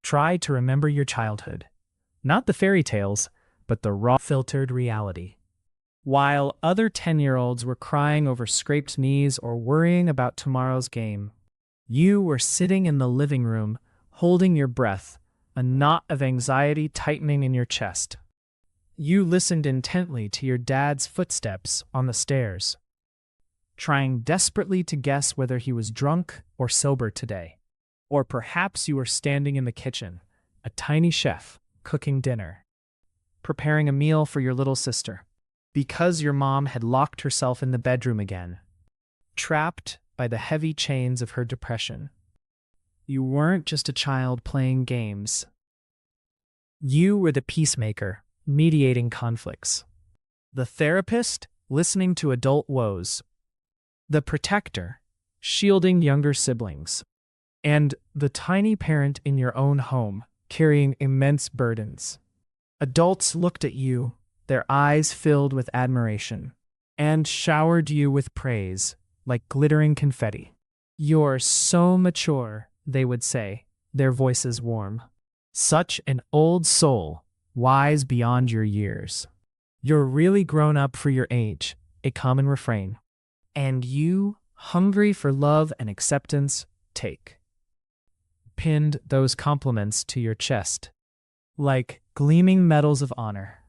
Try to remember your childhood. Not the fairy tales, but the raw, filtered reality. While other 10-year-olds were crying over scraped knees or worrying about tomorrow's game, you were sitting in the living room, holding your breath, a knot of anxiety tightening in your chest. You listened intently to your dad's footsteps on the stairs, trying desperately to guess whether he was drunk or sober today. Or perhaps you were standing in the kitchen, a tiny chef, cooking dinner, preparing a meal for your little sister, because your mom had locked herself in the bedroom again, trapped by the heavy chains of her depression. You weren't just a child playing games. You were the peacemaker, mediating conflicts. The therapist, listening to adult woes. The protector, shielding younger siblings. And the tiny parent in your own home, carrying immense burdens. Adults looked at you, their eyes filled with admiration, and showered you with praise, like glittering confetti. "You're so mature," they would say, their voices warm. "Such an old soul, wise beyond your years. You're really grown up for your age," a common refrain. And you, hungry for love and acceptance, pinned those compliments to your chest, like gleaming medals of honor,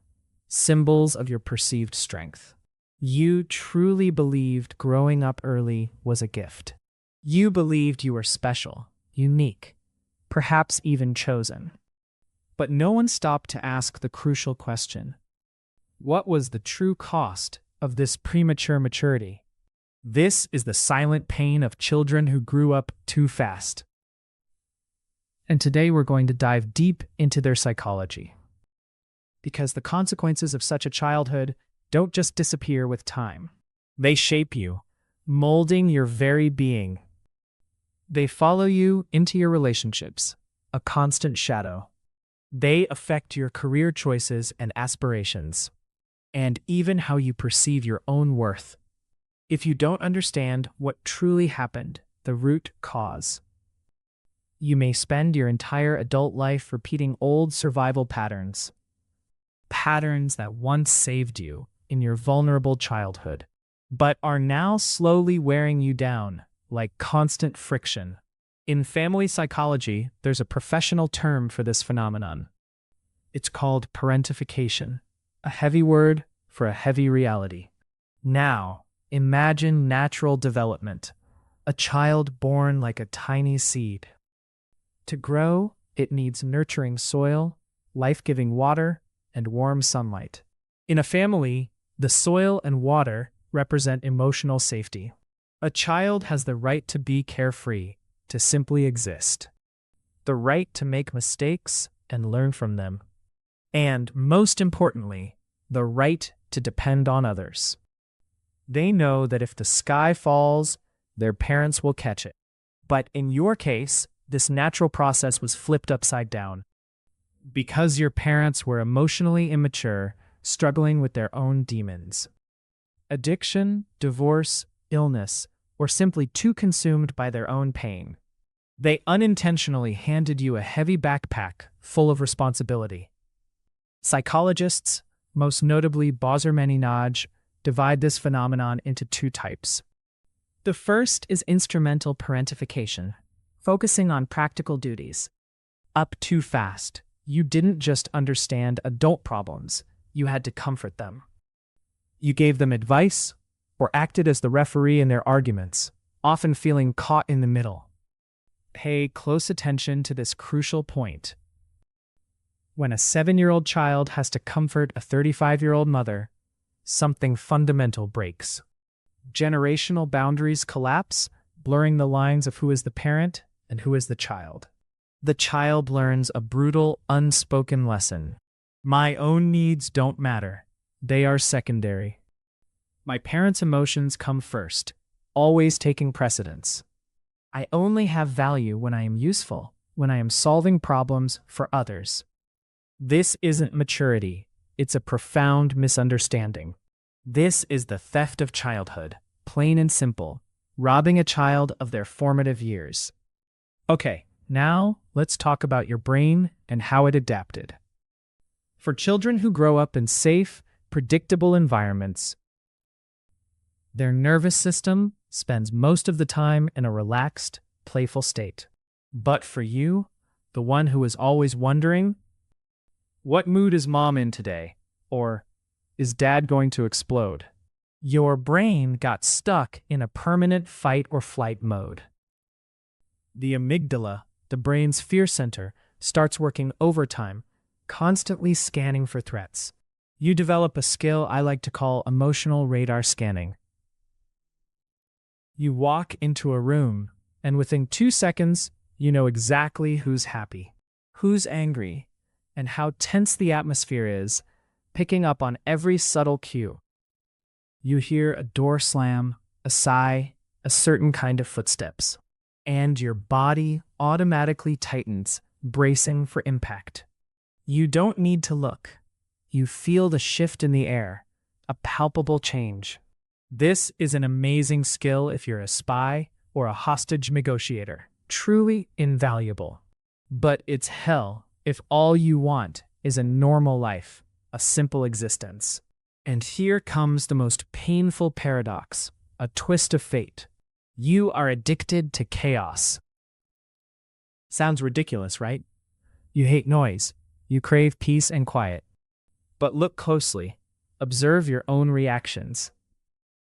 symbols of your perceived strength. You truly believed growing up early was a gift. You believed you were special, unique, perhaps even chosen. But no one stopped to ask the crucial question. What was the true cost of this premature maturity? This is the silent pain of children who grew up too fast. And today we're going to dive deep into their psychology. Because the consequences of such a childhood don't just disappear with time. They shape you, molding your very being. They follow you into your relationships, a constant shadow. They affect your career choices and aspirations, and even how you perceive your own worth. If you don't understand what truly happened, the root cause, you may spend your entire adult life repeating old survival patterns. Patterns that once saved you in your vulnerable childhood, but are now slowly wearing you down like constant friction. In family psychology, there's a professional term for this phenomenon. It's called parentification, a heavy word for a heavy reality. Now, imagine natural development, a child born like a tiny seed. To grow, it needs nurturing soil, life-giving water, and warm sunlight. In a family, the soil and water represent emotional safety. A child has the right to be carefree, to simply exist. The right to make mistakes and learn from them. And, most importantly, the right to depend on others. They know that if the sky falls, their parents will catch it. But in your case, this natural process was flipped upside down. Because your parents were emotionally immature, struggling with their own demons. Addiction, divorce, illness, or simply too consumed by their own pain. They unintentionally handed you a heavy backpack full of responsibility. Psychologists, most notably Bozor-Meninaj, divide this phenomenon into two types. The first is instrumental parentification, focusing on practical duties. Up too fast, you didn't just understand adult problems, you had to comfort them. You gave them advice, or acted as the referee in their arguments, often feeling caught in the middle. Pay close attention to this crucial point. When a 7-year-old child has to comfort a 35-year-old mother, something fundamental breaks. Generational boundaries collapse, blurring the lines of who is the parent and who is the child. The child learns a brutal, unspoken lesson. My own needs don't matter. They are secondary. My parents' emotions come first, always taking precedence. I only have value when I am useful, when I am solving problems for others. This isn't maturity. It's a profound misunderstanding. This is the theft of childhood, plain and simple, robbing a child of their formative years. Okay, now let's talk about your brain and how it adapted. For children who grow up in safe, predictable environments, their nervous system spends most of the time in a relaxed, playful state. But for you, the one who is always wondering, what mood is mom in today? Or, is dad going to explode? Your brain got stuck in a permanent fight or flight mode. The amygdala, the brain's fear center, starts working overtime, constantly scanning for threats. You develop a skill I like to call emotional radar scanning. You walk into a room, and within 2 seconds, you know exactly who's happy, who's angry, and how tense the atmosphere is, picking up on every subtle cue. You hear a door slam, a sigh, a certain kind of footsteps, and your body automatically tightens, bracing for impact. You don't need to look. You feel the shift in the air, a palpable change. This is an amazing skill if you're a spy or a hostage negotiator. Truly invaluable. But it's hell if all you want is a normal life, a simple existence. And here comes the most painful paradox, a twist of fate. You are addicted to chaos. Sounds ridiculous, right? You hate noise. You crave peace and quiet. But look closely. Observe your own reactions.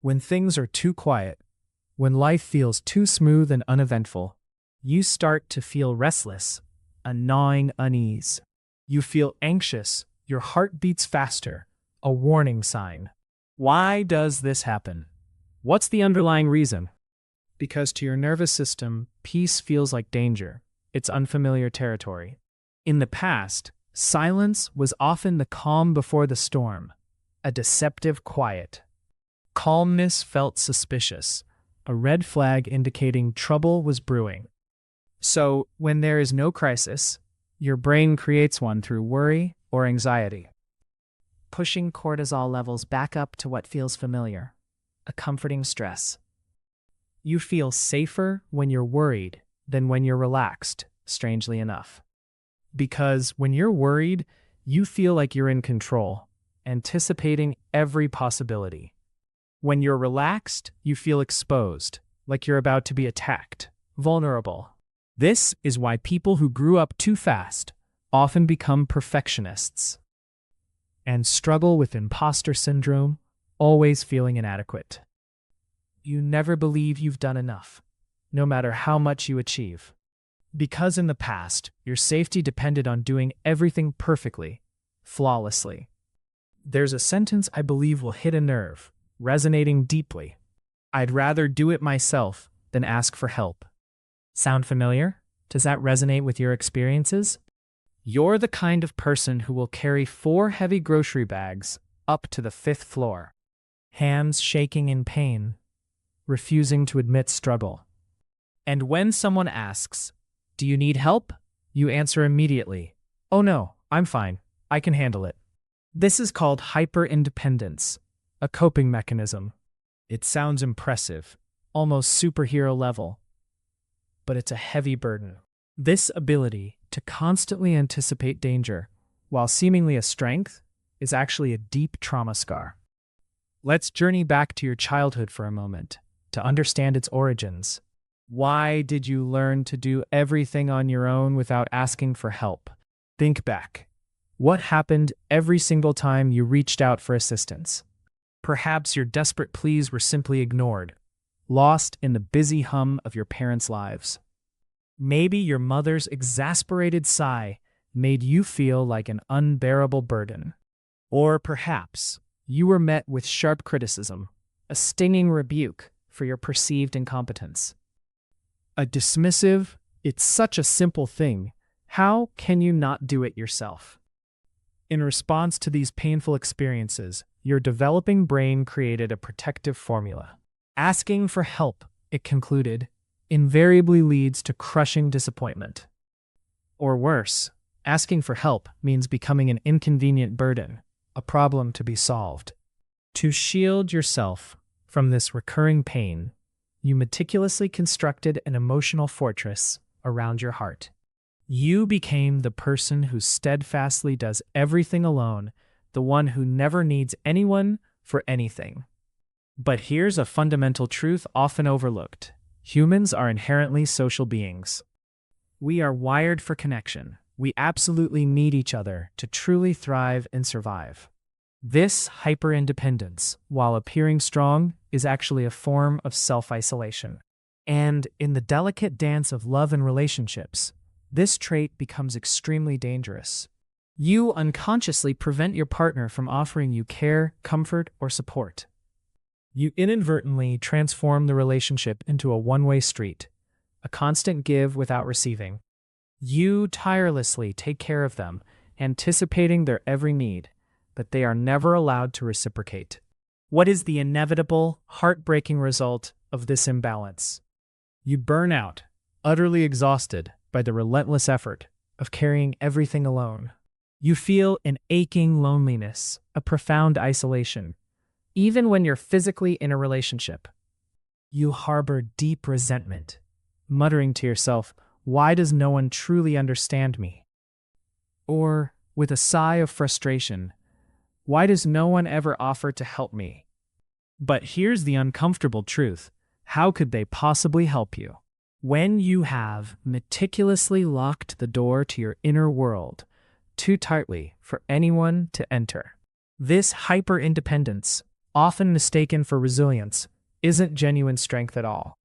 When things are too quiet, when life feels too smooth and uneventful, you start to feel restless, a gnawing unease. You feel anxious, your heart beats faster, a warning sign. Why does this happen? What's the underlying reason? Because to your nervous system, peace feels like danger. It's unfamiliar territory. In the past, silence was often the calm before the storm, a deceptive quiet. Calmness felt suspicious, a red flag indicating trouble was brewing. So, when there is no crisis, your brain creates one through worry or anxiety, pushing cortisol levels back up to what feels familiar, a comforting stress. You feel safer when you're worried than when you're relaxed, strangely enough. Because when you're worried, you feel like you're in control, anticipating every possibility. When you're relaxed, you feel exposed, like you're about to be attacked, vulnerable. This is why people who grew up too fast often become perfectionists and struggle with imposter syndrome, always feeling inadequate. You never believe you've done enough, no matter how much you achieve. Because in the past, your safety depended on doing everything perfectly, flawlessly. There's a sentence I believe will hit a nerve, resonating deeply. I'd rather do it myself than ask for help. Sound familiar? Does that resonate with your experiences? You're the kind of person who will carry 4 heavy grocery bags up to the 5th floor, hands shaking in pain, refusing to admit struggle. And when someone asks, "Do you need help?" you answer immediately, "Oh no, I'm fine. I can handle it." This is called hyper-independence, a coping mechanism. It sounds impressive, almost superhero level, but it's a heavy burden. This ability to constantly anticipate danger, while seemingly a strength, is actually a deep trauma scar. Let's journey back to your childhood for a moment to understand its origins. Why did you learn to do everything on your own without asking for help? Think back. What happened every single time you reached out for assistance? Perhaps your desperate pleas were simply ignored, lost in the busy hum of your parents' lives. Maybe your mother's exasperated sigh made you feel like an unbearable burden. Or perhaps you were met with sharp criticism, a stinging rebuke for your perceived incompetence. A dismissive, "It's such a simple thing. How can you not do it yourself?" In response to these painful experiences, your developing brain created a protective formula. Asking for help, it concluded, invariably leads to crushing disappointment. Or worse, asking for help means becoming an inconvenient burden, a problem to be solved. To shield yourself from this recurring pain, you meticulously constructed an emotional fortress around your heart. You became the person who steadfastly does everything alone, the one who never needs anyone for anything. But here's a fundamental truth often overlooked. Humans are inherently social beings. We are wired for connection. We absolutely need each other to truly thrive and survive. This hyper-independence, while appearing strong, is actually a form of self-isolation. And in the delicate dance of love and relationships, this trait becomes extremely dangerous. You unconsciously prevent your partner from offering you care, comfort, or support. You inadvertently transform the relationship into a one-way street, a constant give without receiving. You tirelessly take care of them, anticipating their every need, but they are never allowed to reciprocate. What is the inevitable, heartbreaking result of this imbalance? You burn out, utterly exhausted by the relentless effort of carrying everything alone. You feel an aching loneliness, a profound isolation, even when you're physically in a relationship. You harbor deep resentment, muttering to yourself, "Why does no one truly understand me?" Or, with a sigh of frustration, "Why does no one ever offer to help me?" But here's the uncomfortable truth. How could they possibly help you? When you have meticulously locked the door to your inner world too tightly for anyone to enter. This hyper-independence, often mistaken for resilience, isn't genuine strength at all.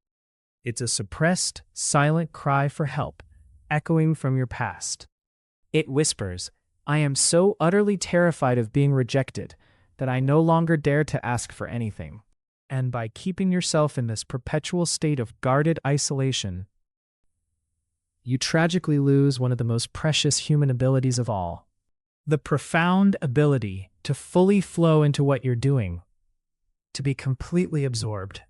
It's a suppressed, silent cry for help, echoing from your past. It whispers, "I am so utterly terrified of being rejected that I no longer dare to ask for anything." And by keeping yourself in this perpetual state of guarded isolation, you tragically lose one of the most precious human abilities of all. The profound ability to fully flow into what you're doing, to be completely absorbed.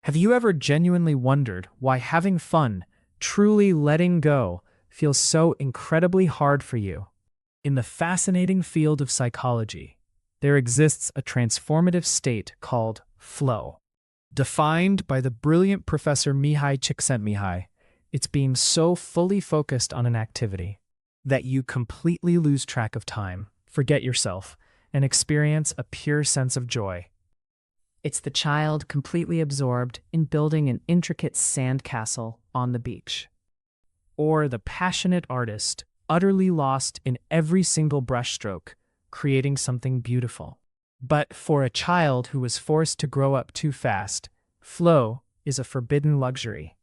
Have you ever genuinely wondered why having fun, truly letting go, feels so incredibly hard for you? In the fascinating field of psychology, there exists a transformative state called flow. Defined by the brilliant Professor Mihai Csikszentmihalyi, it's being so fully focused on an activity that you completely lose track of time, forget yourself, and experience a pure sense of joy. It's the child completely absorbed in building an intricate sandcastle on the beach. Or the passionate artist utterly lost in every single brushstroke, creating something beautiful. But for a child who was forced to grow up too fast, flow is a forbidden luxury.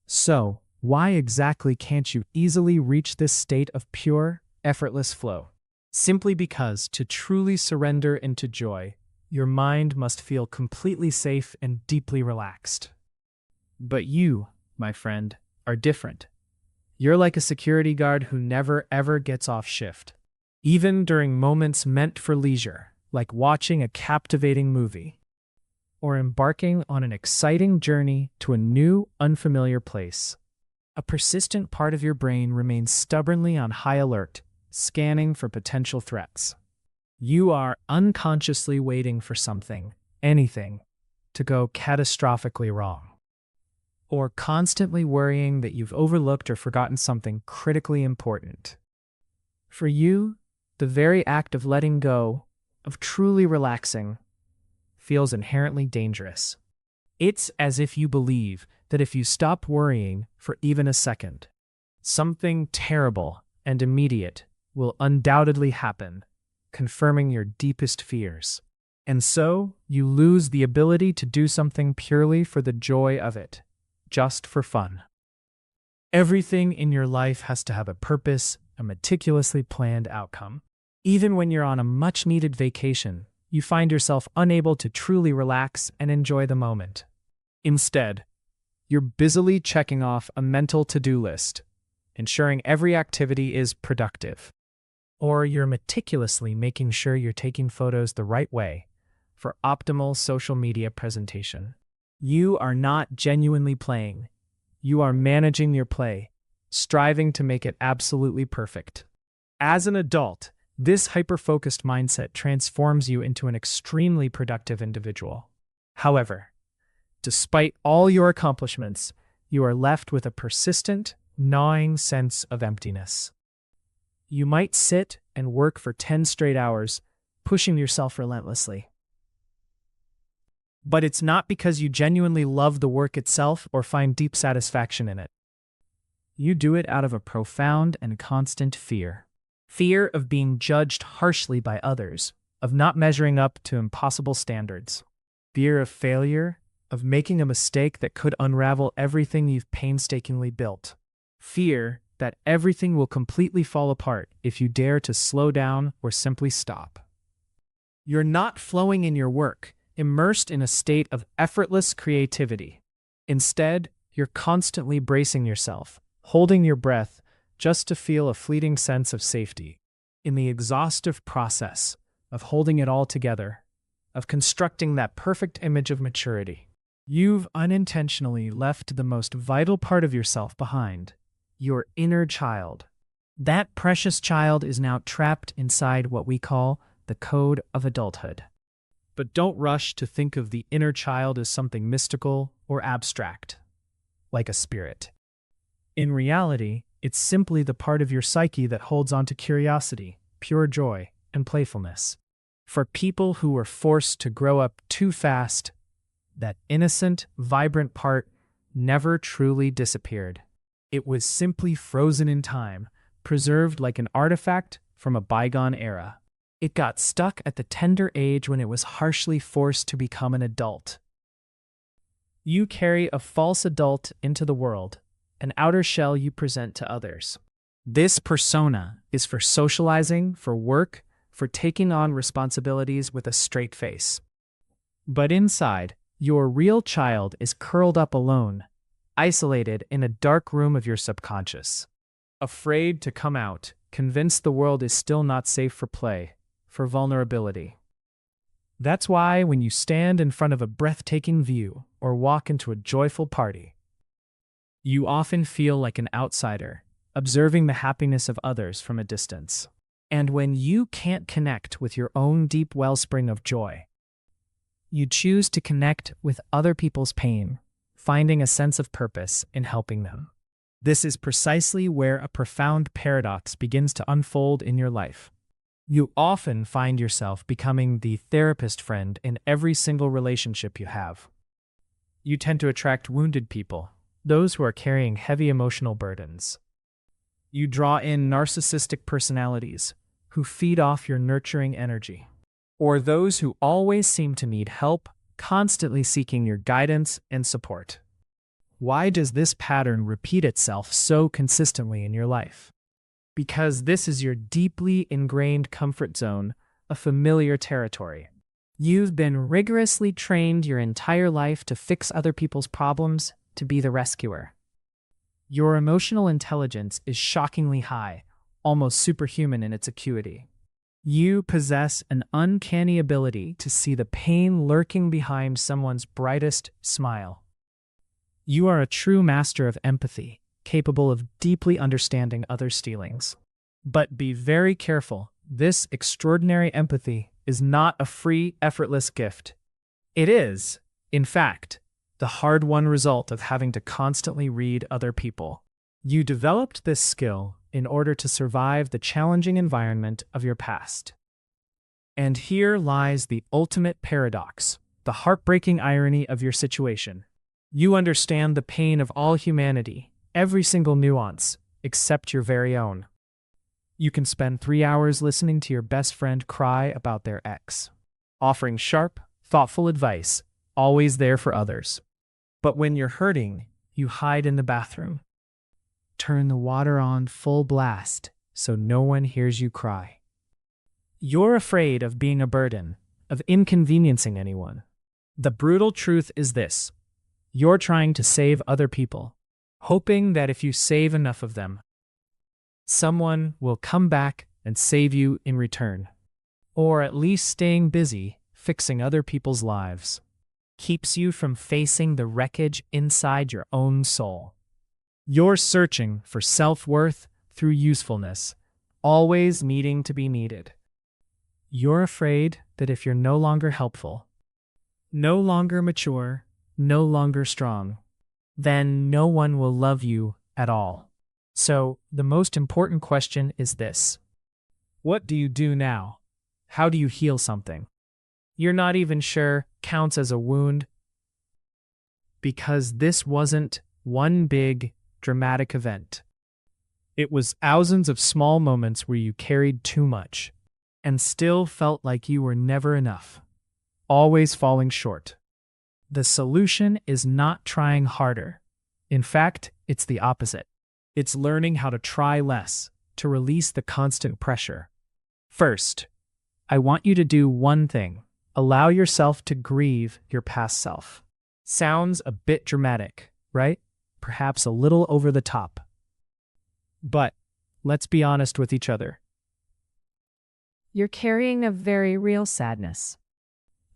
So, why exactly can't you easily reach this state of pure, effortless flow? Simply because to truly surrender into joy, your mind must feel completely safe and deeply relaxed. But you, my friend, are different. You're like a security guard who never ever gets off shift. Even during moments meant for leisure, like watching a captivating movie, or embarking on an exciting journey to a new, unfamiliar place, a persistent part of your brain remains stubbornly on high alert, scanning for potential threats. You are unconsciously waiting for something, anything, to go catastrophically wrong, or constantly worrying that you've overlooked or forgotten something critically important. For you, the very act of letting go, of truly relaxing, feels inherently dangerous. It's as if you believe that if you stop worrying for even a second, something terrible and immediate will undoubtedly happen, confirming your deepest fears. And so, you lose the ability to do something purely for the joy of it, just for fun. Everything in your life has to have a purpose, a meticulously planned outcome. Even when you're on a much-needed vacation, you find yourself unable to truly relax and enjoy the moment. Instead, you're busily checking off a mental to-do list, ensuring every activity is productive. Or you're meticulously making sure you're taking photos the right way for optimal social media presentation. You are not genuinely playing. You are managing your play, striving to make it absolutely perfect. As an adult, this hyper-focused mindset transforms you into an extremely productive individual. However, despite all your accomplishments, you are left with a persistent, gnawing sense of emptiness. You might sit and work for 10 straight hours, pushing yourself relentlessly. But it's not because you genuinely love the work itself or find deep satisfaction in it. You do it out of a profound and constant fear. Fear of being judged harshly by others, of not measuring up to impossible standards. Fear of failure, of making a mistake that could unravel everything you've painstakingly built. Fear that everything will completely fall apart if you dare to slow down or simply stop. You're not flowing in your work, immersed in a state of effortless creativity. Instead, you're constantly bracing yourself, holding your breath just to feel a fleeting sense of safety. In the exhaustive process of holding it all together, of constructing that perfect image of maturity, you've unintentionally left the most vital part of yourself behind, your inner child. That precious child is now trapped inside what we call the code of adulthood. But don't rush to think of the inner child as something mystical or abstract, like a spirit. In reality, it's simply the part of your psyche that holds on to curiosity, pure joy, and playfulness. For people who were forced to grow up too fast, that innocent, vibrant part never truly disappeared. It was simply frozen in time, preserved like an artifact from a bygone era. It got stuck at the tender age when it was harshly forced to become an adult. You carry a false adult into the world, an outer shell you present to others. This persona is for socializing, for work, for taking on responsibilities with a straight face. But inside, your real child is curled up alone, isolated in a dark room of your subconscious. Afraid to come out, convinced the world is still not safe for play, for vulnerability. That's why when you stand in front of a breathtaking view or walk into a joyful party, you often feel like an outsider, observing the happiness of others from a distance. And when you can't connect with your own deep wellspring of joy, you choose to connect with other people's pain, finding a sense of purpose in helping them. This is precisely where a profound paradox begins to unfold in your life. You often find yourself becoming the therapist friend in every single relationship you have. You tend to attract wounded people, those who are carrying heavy emotional burdens. You draw in narcissistic personalities who feed off your nurturing energy, or those who always seem to need help, constantly seeking your guidance and support. Why does this pattern repeat itself so consistently in your life? Because this is your deeply ingrained comfort zone, a familiar territory. You've been rigorously trained your entire life to fix other people's problems, to be the rescuer. Your emotional intelligence is shockingly high, almost superhuman in its acuity. You possess an uncanny ability to see the pain lurking behind someone's brightest smile. You are a true master of empathy, capable of deeply understanding others' feelings. But be very careful. This extraordinary empathy is not a free, effortless gift. It is, in fact, the hard-won result of having to constantly read other people. You developed this skill in order to survive the challenging environment of your past. And here lies the ultimate paradox, the heartbreaking irony of your situation. You understand the pain of all humanity, every single nuance, except your very own. You can spend 3 hours listening to your best friend cry about their ex, offering sharp, thoughtful advice, always there for others. But when you're hurting, you hide in the bathroom. Turn the water on full blast so no one hears you cry. You're afraid of being a burden, of inconveniencing anyone. The brutal truth is this: you're trying to save other people, hoping that if you save enough of them, someone will come back and save you in return. Or at least staying busy fixing other people's lives keeps you from facing the wreckage inside your own soul. You're searching for self-worth through usefulness, always needing to be needed. You're afraid that if you're no longer helpful, no longer mature, no longer strong, then no one will love you at all. So, the most important question is this: what do you do now? How do you heal something you're not even sure counts as a wound? Because this wasn't one big, dramatic event. It was thousands of small moments where you carried too much and still felt like you were never enough, always falling short. The solution is not trying harder. In fact, it's the opposite. It's learning how to try less, to release the constant pressure. First, I want you to do one thing. Allow yourself to grieve your past self. Sounds a bit dramatic, right? Perhaps a little over the top. But let's be honest with each other. You're carrying a very real sadness.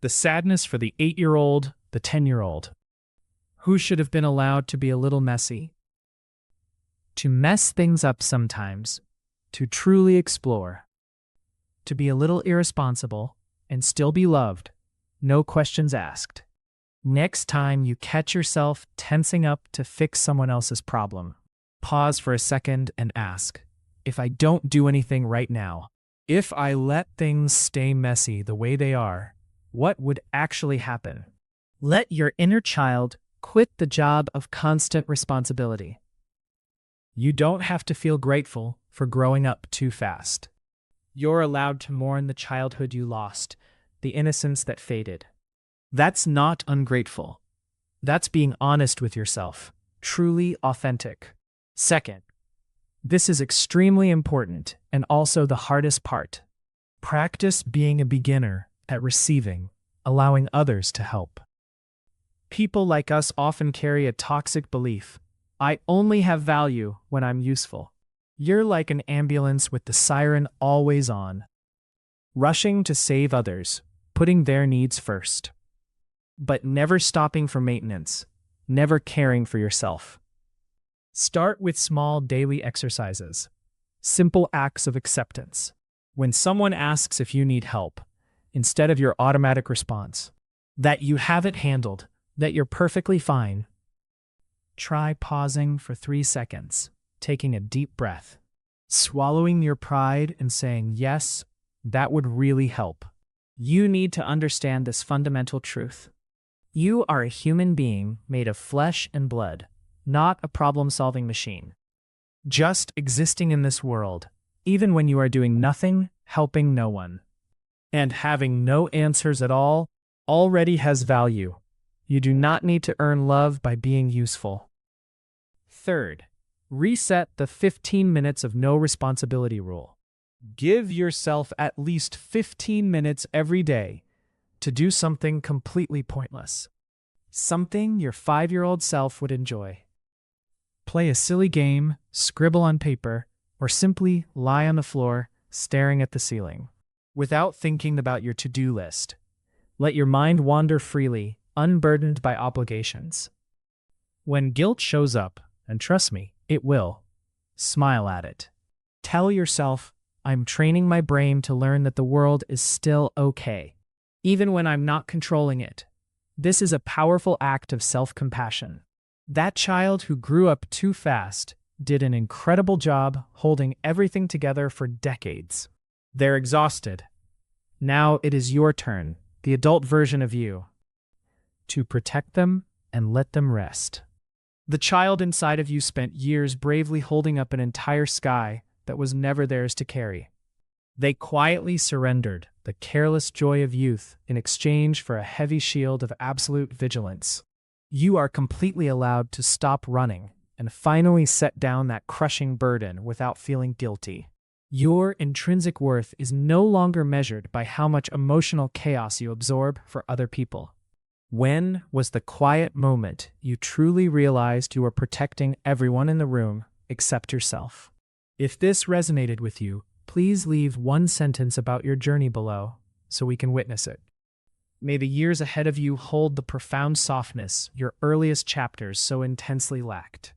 The sadness for the 8-year-old, the 10-year-old, who should have been allowed to be a little messy, to mess things up sometimes, to truly explore, to be a little irresponsible and still be loved, no questions asked. Next time you catch yourself tensing up to fix someone else's problem, pause for a second and ask, if I don't do anything right now, if I let things stay messy the way they are, what would actually happen? Let your inner child quit the job of constant responsibility. You don't have to feel grateful for growing up too fast. You're allowed to mourn the childhood you lost, the innocence that faded. That's not ungrateful. That's being honest with yourself, truly authentic. Second, this is extremely important and also the hardest part. Practice being a beginner at receiving, allowing others to help. People like us often carry a toxic belief. I only have value when I'm useful. You're like an ambulance with the siren always on, rushing to save others, putting their needs first, but never stopping for maintenance, never caring for yourself. Start with small daily exercises, simple acts of acceptance. When someone asks if you need help, instead of your automatic response, that you have it handled, that you're perfectly fine, try pausing for 3 seconds, taking a deep breath, swallowing your pride and saying, yes, that would really help. You need to understand this fundamental truth. You are a human being made of flesh and blood, not a problem-solving machine. Just existing in this world, even when you are doing nothing, helping no one, and having no answers at all, already has value. You do not need to earn love by being useful. Third, reset the 15 minutes of no responsibility rule. Give yourself at least 15 minutes every day to do something completely pointless. Something your 5-year-old self would enjoy. Play a silly game, scribble on paper, or simply lie on the floor staring at the ceiling, without thinking about your to-do list. Let your mind wander freely, unburdened by obligations. When guilt shows up, and trust me, it will, smile at it. Tell yourself, I'm training my brain to learn that the world is still okay, even when I'm not controlling it. This is a powerful act of self-compassion. That child who grew up too fast did an incredible job holding everything together for decades. They're exhausted. Now it is your turn, the adult version of you, to protect them and let them rest. The child inside of you spent years bravely holding up an entire sky that was never theirs to carry. They quietly surrendered the careless joy of youth in exchange for a heavy shield of absolute vigilance. You are completely allowed to stop running and finally set down that crushing burden without feeling guilty. Your intrinsic worth is no longer measured by how much emotional chaos you absorb for other people. When was the quiet moment you truly realized you were protecting everyone in the room except yourself? If this resonated with you, please leave one sentence about your journey below so we can witness it. May the years ahead of you hold the profound softness your earliest chapters so intensely lacked.